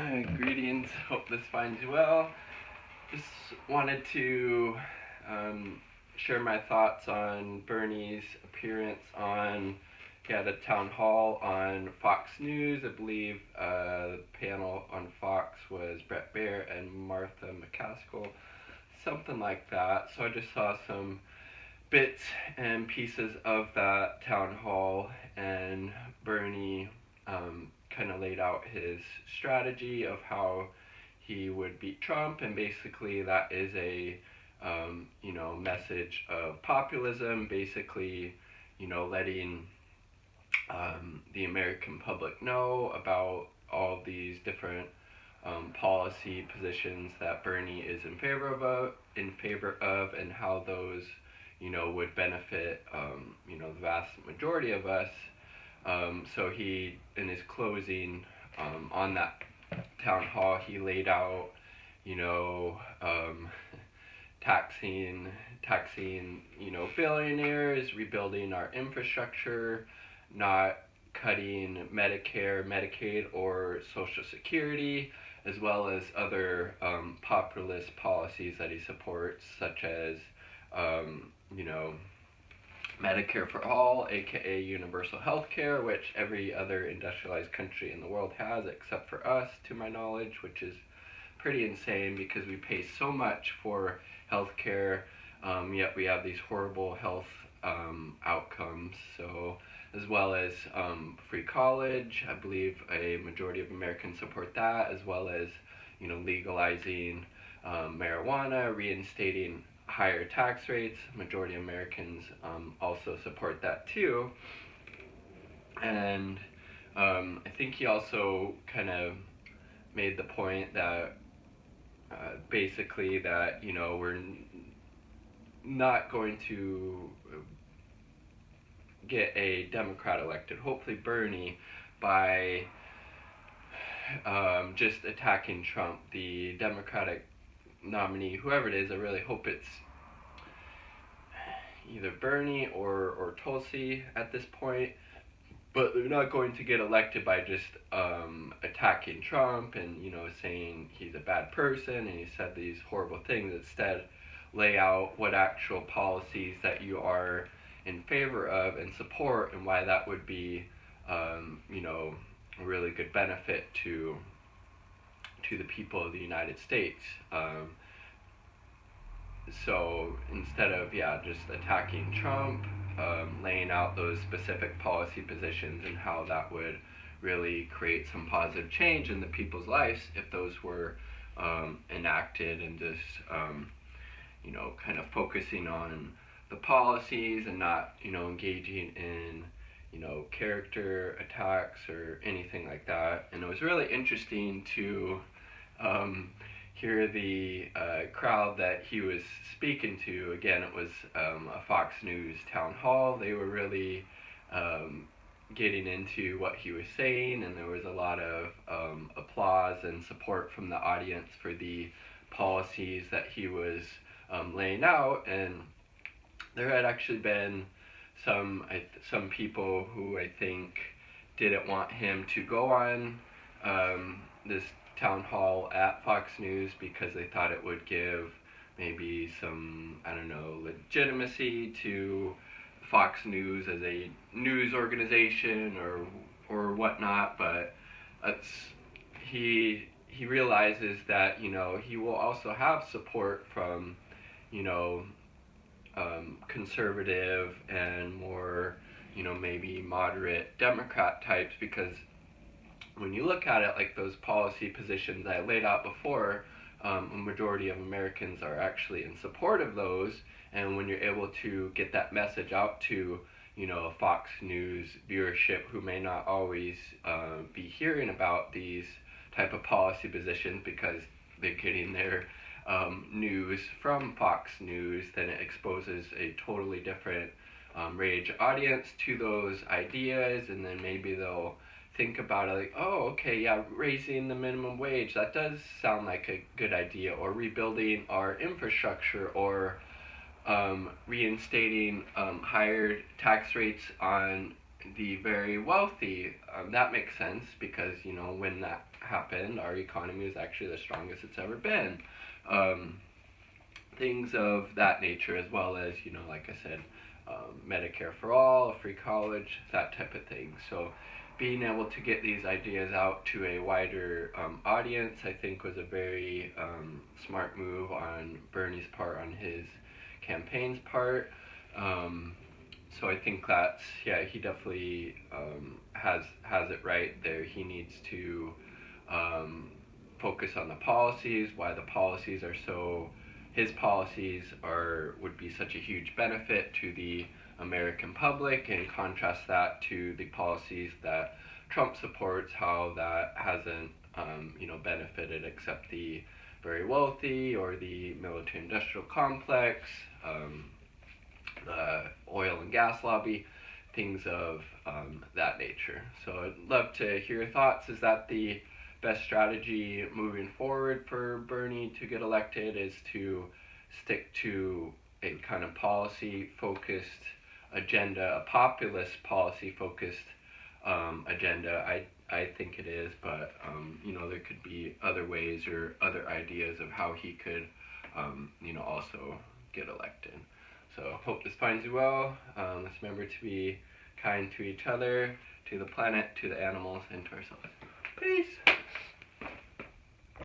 Greetings, hope this finds you well. Just wanted to share my thoughts on Bernie's appearance on, he had a town hall on Fox News. I believe the panel on Fox was Bret Baier and Martha McCaskill, something like that. So I just saw some bits and pieces of that town hall, and Bernie kind of laid out his strategy of how he would beat Trump, and basically that is a message of populism, basically letting the American public know about all these different policy positions that Bernie is in favor of, and how those would benefit the vast majority of us. So he, in his closing on that town hall, he laid out, taxing, billionaires, rebuilding our infrastructure, not cutting Medicare, Medicaid, or Social Security, as well as other populist policies that he supports, such as, Medicare for all, aka universal health care, which every other industrialized country in the world has except for us, to my knowledge, which is pretty insane because we pay so much for health care, yet we have these horrible health outcomes. So, as well as free college, I believe a majority of Americans support that, as well as legalizing marijuana, reinstating higher tax rates. Majority of Americans also support that too. And I think he also kind of made the point that basically that we're not going to get a Democrat elected, hopefully Bernie, by just attacking Trump, the Democratic nominee, whoever it is. I really hope it's either Bernie or Tulsi at this point, but they're not going to get elected by just attacking Trump and saying he's a bad person and he said these horrible things. Instead, lay out what actual policies that you are in favor of and support, and why that would be a really good benefit to the people of the United States. So instead of just attacking Trump, laying out those specific policy positions and how that would really create some positive change in the people's lives if those were enacted, and just kind of focusing on the policies and not engaging in character attacks or anything like that. And it was really interesting to hear the crowd that he was speaking to. Again, it was a Fox News town hall. They were really getting into what he was saying, and there was a lot of applause and support from the audience for the policies that he was laying out. And there had actually been some people who I think didn't want him to go on this town hall at Fox News because they thought it would give maybe some, legitimacy to Fox News as a news organization or whatnot. But he realizes that he will also have support from conservative and more maybe moderate Democrat types, because when you look at it, like those policy positions I laid out before, a majority of Americans are actually in support of those. And when you're able to get that message out to a Fox News viewership who may not always be hearing about these type of policy positions because they're getting their news from Fox News, then it exposes a totally different range audience to those ideas, and then maybe they'll think about it like, oh, okay, yeah, raising the minimum wage, that does sound like a good idea, or rebuilding our infrastructure, or reinstating higher tax rates on the very wealthy. That makes sense because, when that happened, our economy was actually the strongest it's ever been. Things of that nature, as well as, like I said, Medicare for all, free college, that type of thing. So being able to get these ideas out to a wider audience, I think, was a very smart move on Bernie's part, on his campaign's part. So I think that's, he definitely has it right there. He needs to focus on the policies, why the policies are so, his policies would be such a huge benefit to the American public, and contrast that to the policies that Trump supports, how that hasn't benefited except the very wealthy or the military-industrial complex, the oil and gas lobby, things of that nature. So I'd love to hear your thoughts. Is that the best strategy moving forward for Bernie to get elected, is to stick to a kind of policy-focused agenda, a populist policy-focused agenda? I think it is, but there could be other ways or other ideas of how he could, also get elected. So hope this finds you well. Let's remember to be kind to each other, to the planet, to the animals, and to ourselves. Peace!